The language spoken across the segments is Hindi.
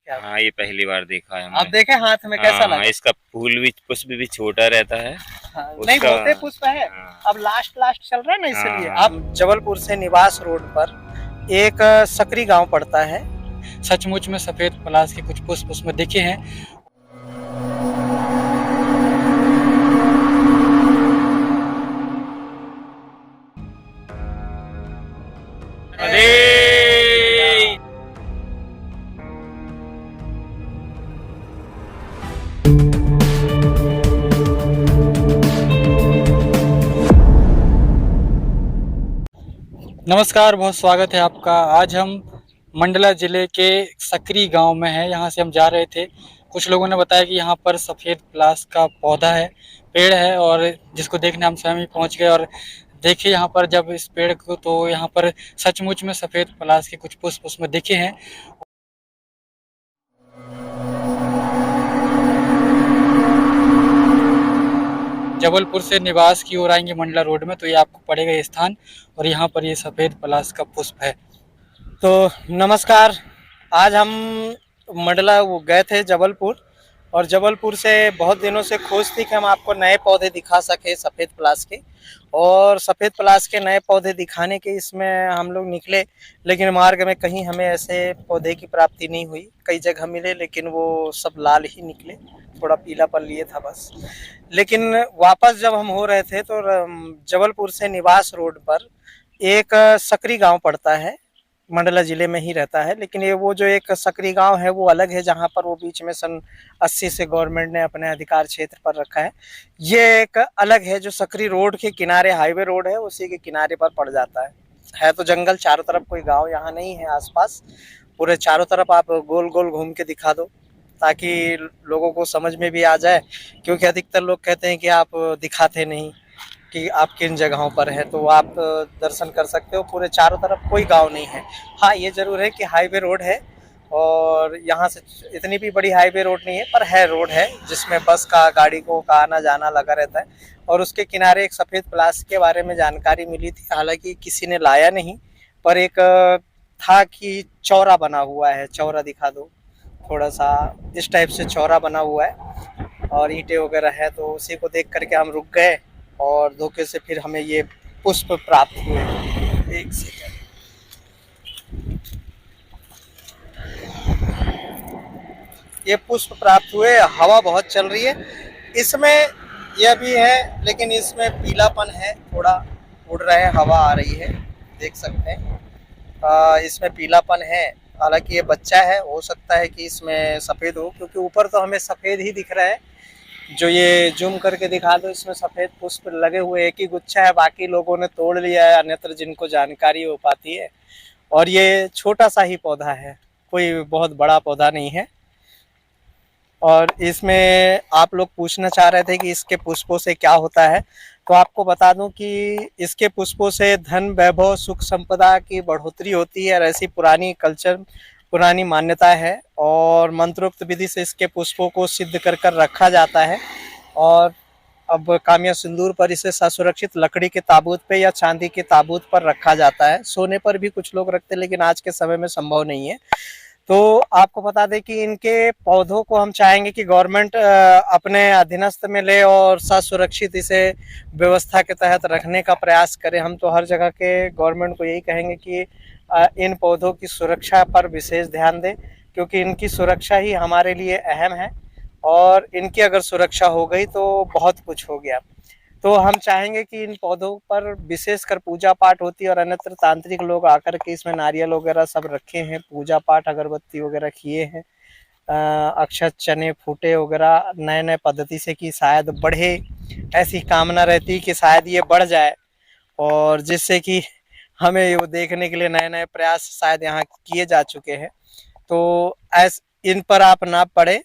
क्या हाँ, ये पहली बार देखा है आप हमने। देखे हाथ में कैसा हाँ, लगा? इसका फूल भी पुष्प भी छोटा रहता है हाँ, नहीं उसका। बहुते पुष्प है। हाँ अब लास्ट लास्ट चल रहा है ना, इसलिए हाँ। आप जबलपुर से निवास रोड पर एक सकरी गांव पड़ता है। सचमुच में सफेद पलाश के कुछ पुष्प उसमें दिखे हैं। अरे नमस्कार, बहुत स्वागत है आपका। आज हम मंडला जिले के सकरी गांव में हैं। यहाँ से हम जा रहे थे। कुछ लोगों ने बताया कि यहाँ पर सफ़ेद पलाश का पौधा है, पेड़ है, और जिसको देखने हम स्वयं ही पहुँच गए। और देखिए यहाँ पर जब इस पेड़ को, तो यहाँ पर सचमुच में सफ़ेद पलाश के कुछ पुष्प उसमें दिखे हैं। जबलपुर से निवास की ओर आएंगे मंडला रोड में, तो ये आपको पड़ेगा ये स्थान, और यहाँ पर ये सफ़ेद पलाश का पुष्प है। तो नमस्कार। आज हम मंडला वो गए थे जबलपुर, और जबलपुर से बहुत दिनों से खोज थी कि हम आपको नए पौधे दिखा सके सफ़ेद पलाश के। और सफ़ेद पलाश के नए पौधे दिखाने के इसमें हम लोग निकले, लेकिन मार्ग में कहीं हमें ऐसे पौधे की प्राप्ति नहीं हुई। कई जगह मिले लेकिन वो सब लाल ही निकले, थोड़ा पीलापन लिए था बस। लेकिन वापस जब हम हो रहे थे तो जबलपुर से निवास रोड पर एक सकरी गांव पड़ता है, मंडला जिले में ही रहता है। लेकिन ये वो जो एक सकरी गांव है वो अलग है, जहां पर वो बीच में सन 80 से गवर्नमेंट ने अपने अधिकार क्षेत्र पर रखा है। ये एक अलग है जो सकरी रोड के किनारे, हाईवे रोड है उसी के किनारे पर पड़ जाता है तो जंगल चारों तरफ, कोई गांव यहाँ नहीं है आसपास। पूरे चारों तरफ आप गोल गोल घूम के दिखा दो ताकि लोगों को समझ में भी आ जाए, क्योंकि अधिकतर लोग कहते हैं कि आप दिखाते नहीं कि आप किन जगहों पर है। तो आप दर्शन कर सकते हो। पूरे चारों तरफ कोई गांव नहीं है। हाँ, ये जरूर है कि हाईवे रोड है, और यहाँ से इतनी भी बड़ी हाईवे रोड नहीं है, पर है रोड है जिसमें बस का, गाड़ी को का आना जाना लगा रहता है। और उसके किनारे एक सफ़ेद पलाश के बारे में जानकारी मिली थी, हालांकि किसी ने लाया नहीं। पर एक था कि चौरा बना हुआ है, चौरा दिखा दो थोड़ा सा, इस टाइप से चौरा बना हुआ है और ईंटें वगैरह है। तो उसी को देख करके हम रुक गए, और धोखे से फिर हमें ये पुष्प प्राप्त हुए। एक सेकंड, ये पुष्प प्राप्त हुए। हवा बहुत चल रही है इसमें, यह भी है, लेकिन इसमें पीलापन है थोड़ा, उड़ रहे हैं, हवा आ रही है, देख सकते हैं। इसमें पीलापन है। हालांकि ये बच्चा है, हो सकता है कि इसमें सफ़ेद हो, क्योंकि ऊपर तो हमें सफ़ेद ही दिख रहा है। जो ये जूम करके दिखा दो, इसमें सफ़ेद पुष्प लगे हुए एक ही गुच्छा है, बाकी लोगों ने तोड़ लिया है अन्यत्र जिनको जानकारी हो पाती है। और ये छोटा सा ही पौधा है, कोई बहुत बड़ा पौधा नहीं है। और इसमें आप लोग पूछना चाह रहे थे कि इसके पुष्पों से क्या होता है, तो आपको बता दूं कि इसके पुष्पों से धन, वैभव, सुख, संपदा की बढ़ोतरी होती है, और ऐसी पुरानी कल्चर, पुरानी मान्यता है। और मंत्रोक्त विधि से इसके पुष्पों को सिद्ध कर कर रखा जाता है। और अब कामिया सिंदूर पर इसे सुरक्षित लकड़ी के ताबूत पे या चांदी के ताबूत पर रखा जाता है। सोने पर भी कुछ लोग रखते हैं, लेकिन आज के समय में संभव नहीं है। तो आपको बता दें कि इनके पौधों को हम चाहेंगे कि गवर्नमेंट अपने अधीनस्थ में ले और सुरक्षित इसे व्यवस्था के तहत रखने का प्रयास करे। हम तो हर जगह के गवर्नमेंट को यही कहेंगे कि इन पौधों की सुरक्षा पर विशेष ध्यान दें, क्योंकि इनकी सुरक्षा ही हमारे लिए अहम है। और इनकी अगर सुरक्षा हो गई तो बहुत कुछ हो गया। तो हम चाहेंगे कि इन पौधों पर विशेषकर पूजा पाठ होती है, और अन्यत्र तांत्रिक लोग आकर के इसमें नारियल वगैरह सब रखे हैं, पूजा पाठ अगरबत्ती वगैरह किए हैं। अक्षत, चने, फूटे वगैरह नए नए पद्धति से कि शायद बढ़े, ऐसी कामना रहती है कि शायद ये बढ़ जाए, और जिससे कि हमें वो देखने के लिए नए नए प्रयास शायद यहाँ किए जा चुके हैं। तो ऐस इन पर आप ना पड़े,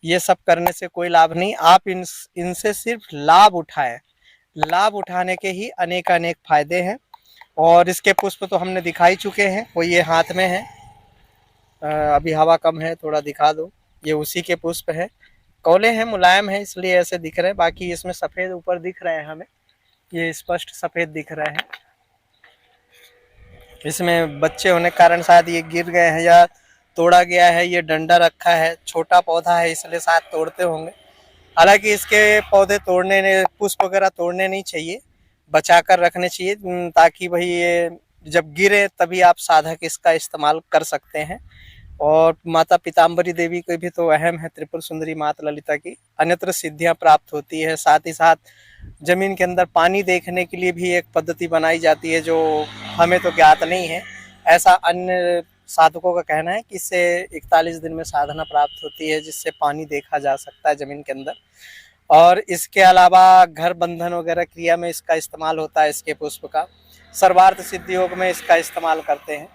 ये सब करने से कोई लाभ नहीं। आप इनसे सिर्फ लाभ उठाएं। लाभ उठाने के ही अनेक अनेक फायदे हैं। और इसके पुष्प तो हमने दिखाई चुके हैं, वो ये हाथ में है। अभी हवा कम है, थोड़ा दिखा दो। ये उसी के पुष्प है, कौले हैं, मुलायम है, इसलिए ऐसे दिख रहे हैं। बाकी इसमें सफ़ेद ऊपर दिख रहे हैं हमें, ये स्पष्ट सफ़ेद दिख रहे हैं। इसमें बच्चे होने के कारण शायद ये गिर गए हैं, या तोड़ा गया है। ये डंडा रखा है, छोटा पौधा है इसलिए शायद तोड़ते होंगे। हालांकि इसके पौधे तोड़ने पुष्प वगैरह तोड़ने नहीं चाहिए, बचा कर रखने चाहिए, ताकि भाई ये जब गिरे तभी आप साधक इसका इस्तेमाल कर सकते हैं। और माता पीताम्बरी देवी की भी तो अहम है, त्रिपुर सुंदरी माता ललिता की अन्यत्र सिद्धियां प्राप्त होती है। साथ ही साथ जमीन के अंदर पानी देखने के लिए भी एक पद्धति बनाई जाती है जो हमें तो ज्ञात नहीं है। ऐसा अन्य साधकों का कहना है कि इससे 41 दिन में साधना प्राप्त होती है, जिससे पानी देखा जा सकता है जमीन के अंदर। और इसके अलावा घर बंधन वगैरह क्रिया में इसका इस्तेमाल होता है। इसके पुष्प का सर्वार्थ सिद्धि योग में इसका इस्तेमाल करते हैं।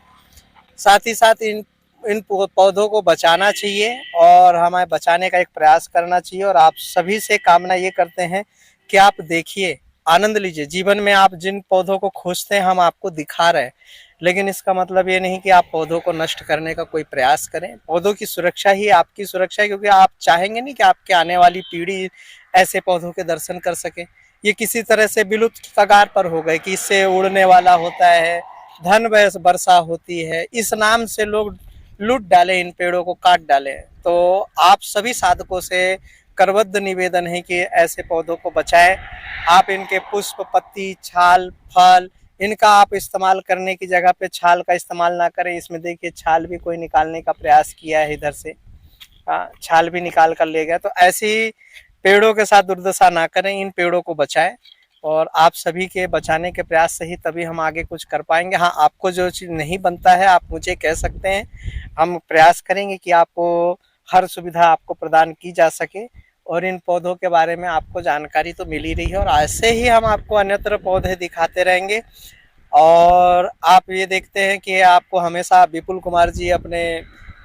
साथ ही साथ इन पौधों को बचाना चाहिए और हमें बचाने का एक प्रयास करना चाहिए। और आप सभी से कामना ये करते हैं कि आप देखिए, आनंद लीजिए। जीवन में आप जिन पौधों को खोजते हैं हम आपको दिखा रहे हैं, लेकिन इसका मतलब ये नहीं कि आप पौधों को नष्ट करने का कोई प्रयास करें। पौधों की सुरक्षा ही आपकी सुरक्षा है, क्योंकि आप चाहेंगे नहीं कि आपके आने वाली पीढ़ी ऐसे पौधों के दर्शन कर सके। ये किसी तरह से विलुप्त कगार पर हो गए कि इससे उड़ने वाला होता है, धन वर्षा होती है, इस नाम से लोग लूट डाले, इन पेड़ों को काट डाले। तो आप सभी साधकों से करबद्ध निवेदन है कि ऐसे पौधों को बचाएं। आप इनके पुष्प, पत्ती, छाल, फल इनका आप इस्तेमाल करने की जगह पे छाल का इस्तेमाल ना करें। इसमें देखिए छाल भी कोई निकालने का प्रयास किया है इधर से, छाल भी निकाल कर ले गया। तो ऐसी पेड़ों के साथ दुर्दशा ना करें, इन पेड़ों को बचाएं। और आप सभी के बचाने के प्रयास से ही तभी हम आगे कुछ कर पाएंगे। हाँ, आपको जो चीज़ नहीं बनता है आप मुझे कह सकते हैं, हम प्रयास करेंगे कि आपको हर सुविधा आपको प्रदान की जा सके। और इन पौधों के बारे में आपको जानकारी तो मिल ही रही है, और ऐसे ही हम आपको अन्यत्र पौधे दिखाते रहेंगे। और आप ये देखते हैं कि आपको हमेशा विपुल कुमार जी अपने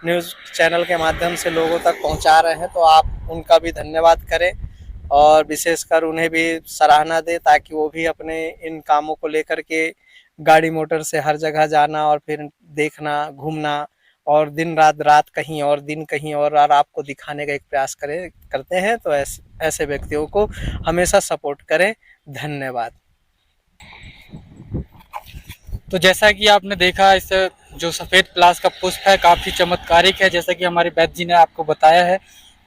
न्यूज़ चैनल के माध्यम से लोगों तक पहुंचा रहे हैं, तो आप उनका भी धन्यवाद करें और विशेषकर उन्हें भी सराहना दें, ताकि वो भी अपने इन कामों को लेकर के गाड़ी मोटर से हर जगह जाना और फिर देखना, घूमना, और दिन रात कहीं और, दिन कहीं और आपको दिखाने का एक प्रयास करते हैं। तो ऐसे व्यक्तियों को हमेशा सपोर्ट करें। धन्यवाद। तो जैसा कि आपने देखा, इस जो सफ़ेद पलाश का पुष्प है काफ़ी चमत्कारिक है, जैसा कि हमारे वैद्य जी ने आपको बताया है।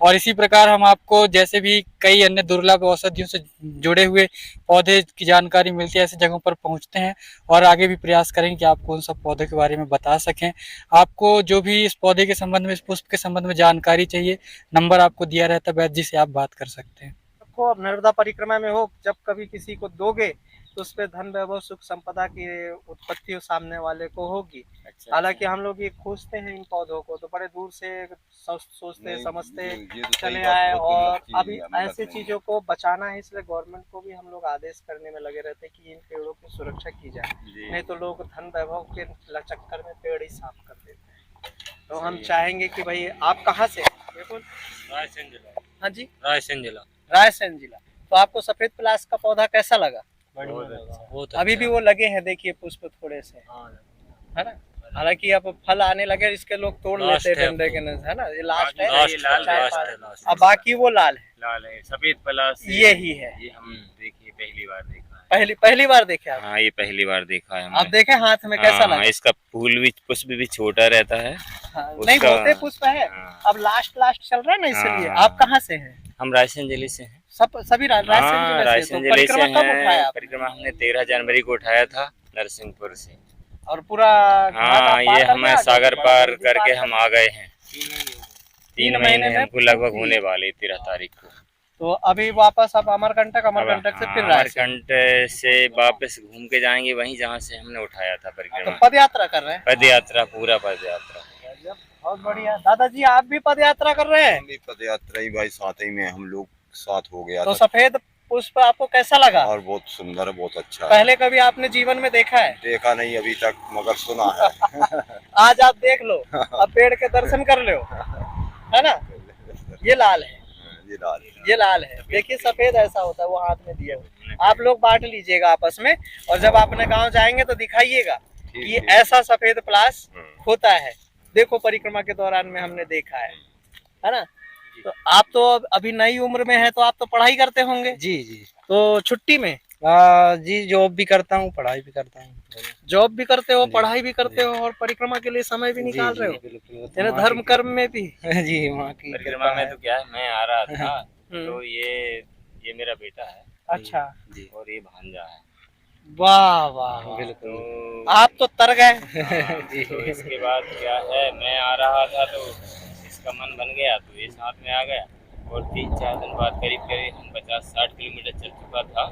और इसी प्रकार हम आपको जैसे भी कई अन्य दुर्लभ औषधियों से जुड़े हुए पौधे की जानकारी मिलती है, ऐसी जगहों पर पहुंचते हैं और आगे भी प्रयास करेंगे कि आपको उन सब पौधों के बारे में बता सकें। आपको जो भी इस पौधे के संबंध में, इस पुष्प के संबंध में जानकारी चाहिए, नंबर आपको दिया रहता है, वैद्य जी से आप बात कर सकते हैं। को नर्मदा परिक्रमा में हो, जब कभी किसी को दोगे तो उस पर धन वैभव सुख संपदा की उत्पत्ति सामने वाले को होगी। हालांकि हम लोग ये खोजते हैं इन पौधों को, तो बड़े दूर से सोचते समझते चले आए, और अभी ऐसे चीजों को बचाना है, इसलिए गवर्नमेंट को भी हम लोग आदेश करने में लगे रहते हैं कि इन पेड़ों की सुरक्षा की जाए, नहीं तो लोग धन वैभव के चक्कर में पेड़ ही साफ कर देते हैं। तो हम चाहेंगे कि भाई आप कहाँ से? बिल्कुल रायसेन जिला। हाँ जी, रायसेन जिला। रायसेन जिला। तो आपको सफेद पलाश का पौधा कैसा लगा? बहुत अभी भी वो लगे हैं, देखिए पुष्प थोड़े से, है ना। हालांकि अब फल आने लगे, इसके लोग तोड़ लेते हैं डंडे के, है ना। ये लास्ट है, अब बाकी वो लाल है, सफेद पलाश यही है। ये हम देखिए पहली बार देखा है। पहली बार देखे आप? हाँ, ये पहली बार देखा है। आप देखे हाथ में कैसा लगा? इसका फूल भी, पुष्प भी छोटा रहता है। हाँ, नहीं होते पुष्प है। अब लास्ट चल रहा है ना, इसलिए। आप कहाँ से हैं? हम रायसेन जिले से हैं। सभी रायसेन जिले से। तो कब उठाया? परिक्रमा हमने 13 जनवरी को उठाया था नरसिंहपुर से। और पूरा ये हमें सागर पार करके हम आ गए हैं। 3 महीने हमको लगभग होने वाले 13 तारीख को। तो अभी वापस आप अमरकंटक से फिर अमरकंटक से वापस घूम के जाएंगे वहीं जहाँ से हमने उठाया था परिक्रमा। तो पद यात्रा कर रहे हैं? पद यात्रा, पूरा पद यात्रा। बहुत बढ़िया। दादाजी आप भी पद यात्रा कर रहे हैं? हम भी पद यात्रा ही भाई, साथ ही में हम लोग साथ हो गया। तो सफेद पुष्प आपको कैसा लगा? और बहुत सुंदर है, बहुत अच्छा है। पहले कभी आपने जीवन में देखा है? देखा नहीं अभी तक, मगर सुना है। आज आप देख लो, अब पेड़ के दर्शन कर लो, है ना। ये लाल है, ये लाल है। देखिए सफेद ऐसा होता है, वो हाथ में दिया हुआ। आप लोग बांट लीजिएगा आपस में, और जब अपने गांव जाएंगे तो दिखाइएगा कि ऐसा सफेद पलाश होता है। देखो परिक्रमा के दौरान में हमने देखा है ना। तो आप तो अभी नई उम्र में है, तो आप तो पढ़ाई करते होंगे? जी। तो छुट्टी में? जी, जॉब भी करता हूँ, पढ़ाई भी करता हूँ। जॉब भी करते हो, पढ़ाई भी करते हो और परिक्रमा के लिए समय भी निकाल रहे हो, यानी धर्म कर्म में भी। जी, माँ की परिक्रमा में तो क्या है, मैं आ रहा था हम्म। तो ये मेरा बेटा है अच्छा, और ये भांजा है। वाह वाह, तो आप तो तर गए। तो इसके बाद क्या है, मैं आ रहा था तो इसका मन बन गया तो ये साथ में आ गया और 3-4 दिन बाद करीब करीब हम 50-60 किलोमीटर चल चुका था।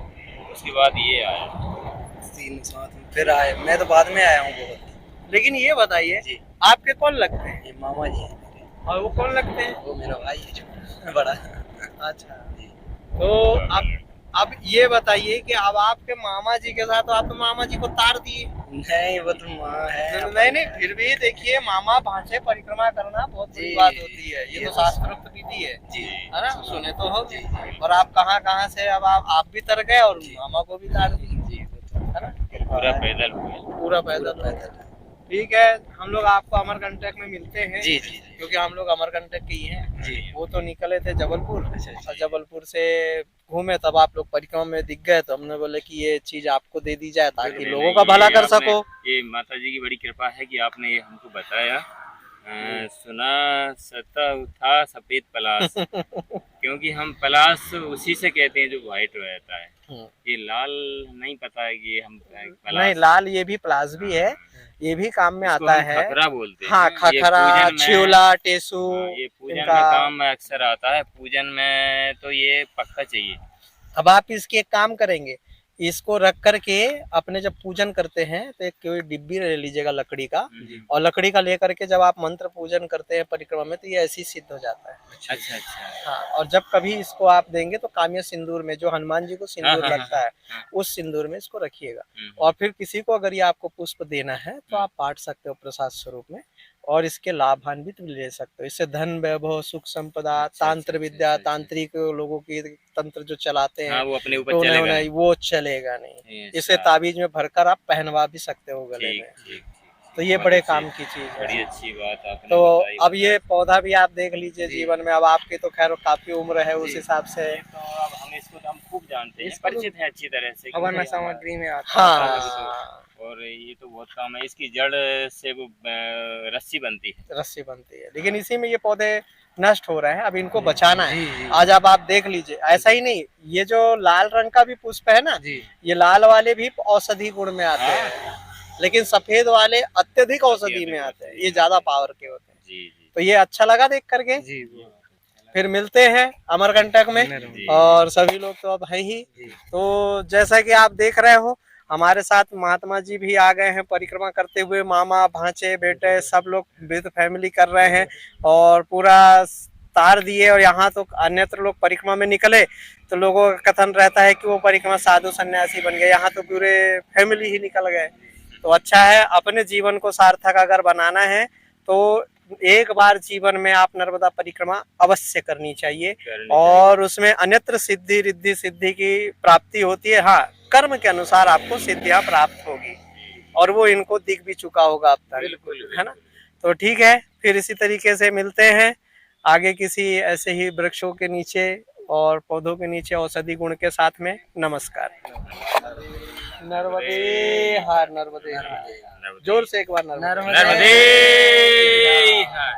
उसके बाद ये आया। 3 साथ में फिर आए, मैं तो बाद में आया हूँ बहुत। लेकिन ये बताइए, आपके कौन लगते हैं? ये मामा जी हैं, और वो कौन लगते हैं? वो मेरा भाई है जो बड़ा। अच्छा, तो अब ये बताइए कि अब आपके मामा जी के साथ, तो आप तो मामा जी को तार दिए। नहीं, वो तो माँ है। नहीं, फिर भी देखिए, मामा भांजे परिक्रमा करना बहुत बड़ी बात होती है, ये तो शास्त्रोक्त विधि है, है ना, सुने तो हो। और आप कहाँ से, अब आप भी तर गए और मामा को भी तार दिए, है ना, पूरा पैदल हुए। पूरा पैदल। ठीक है, हम लोग आपको अमरकंटक में मिलते हैं, जी, क्योंकि हम लोग अमरकंटक के ही हैं। वो तो निकले थे जबलपुर, और जबलपुर से घूमे, तब आप लोग परिक्रमा में दिख गए, तो हमने बोले कि ये चीज आपको दे दी जाए ताकि लोगों का भला कर सको। ये माता जी की बड़ी कृपा है कि आपने ये हमको बताया। सुना सता था सफेद पलास क्योंकि हम पलास उसी से कहते हैं जो व्हाइट रहता है। ये लाल नहीं पता है कि हम पलास। नहीं, लाल ये भी प्लास भी है, ये भी काम में आता है। खखरा बोलते हैं। हाँ, खखरा, छियोला, टेसू, ये पूजन में काम में अक्सर आता है। पूजन में तो ये पक्का चाहिए। अब आप इसकी एक काम करेंगे, इसको रख करके अपने जब पूजन करते हैं तो एक कोई डिब्बी ले लीजिएगा लकड़ी का, और लकड़ी का लेकर के जब आप मंत्र पूजन करते हैं परिक्रमा में, तो ये ऐसे ही सिद्ध हो जाता है। अच्छा। हाँ, और जब कभी इसको आप देंगे तो काम्य सिंदूर में, जो हनुमान जी को सिंदूर लगता है, उस सिंदूर में इसको रखिएगा। और फिर किसी को अगर ये आपको पुष्प देना है तो आप बांट सकते हो प्रसाद स्वरूप में, और इसके लाभान्वित भी ले सकते हो। इससे धन, वैभव, सुख, संपदा, तांत्र विद्या, तांत्रिक लोगों की तंत्र जो चलाते हैं, वो अपने ऊपर तो चलेगा नहीं, वो चलेगा नहीं। इसे ताबीज में भरकर आप पहनवा भी सकते हो गले में, तो ये बड़े काम की चीज है। बड़ी अच्छी बात आपने तो बताई। अब ये पौधा भी आप देख लीजिए जीवन में, अब आपकी तो खैर काफी उम्र है, उस हिसाब से तो अब हम इसको तो हम खूब जानते हैं, परिचित है अच्छी तरह से। हवन सामग्री में आता हाँ, और ये तो बहुत काम है। इसकी जड़ से वो रस्सी बनती है। लेकिन इसी में ये पौधे नष्ट हो रहे हैं, अब इनको बचाना है। आज अब आप देख लीजिए, ऐसा ही नहीं, ये जो लाल रंग का भी पुष्प है ना, ये लाल वाले भी औषधि गुण में आते हैं, लेकिन सफेद वाले अत्यधिक औषधि में आते हैं, ये ज्यादा पावर के होते हैं। तो ये अच्छा लगा देख करके। फिर मिलते हैं अमरकंटक में, और सभी लोग तो अब है ही। तो जैसा कि आप देख रहे हो, हमारे साथ महात्मा जी भी आ गए हैं परिक्रमा करते हुए, मामा, भांचे, बेटे सब लोग विद फैमिली कर रहे हैं, और पूरा तार दिए। और यहाँ तो अन्यत्र लोग परिक्रमा में निकले तो लोगों का कथन रहता है कि वो परिक्रमा साधु सन्यासी बन गए, यहाँ तो पूरे फैमिली ही निकल गए। तो अच्छा है, अपने जीवन को सार्थक अगर बनाना है तो एक बार जीवन में आप नर्मदा परिक्रमा अवश्य करनी चाहिए, और उसमें अन्यत्र सिद्धि रिद्धि सिद्धि की प्राप्ति होती है। हाँ, कर्म के अनुसार आपको सिद्धियां प्राप्त होगी, और वो इनको दिख भी चुका होगा अब तक, है ना। तो ठीक है, फिर इसी तरीके से मिलते हैं आगे किसी ऐसे ही वृक्षों के नीचे और पौधों के नीचे औषधि गुण के साथ में। नमस्कार। नर्मदे हर, नर्मदे हर, जोर से एक बार नर्मदे नर्मदे हर।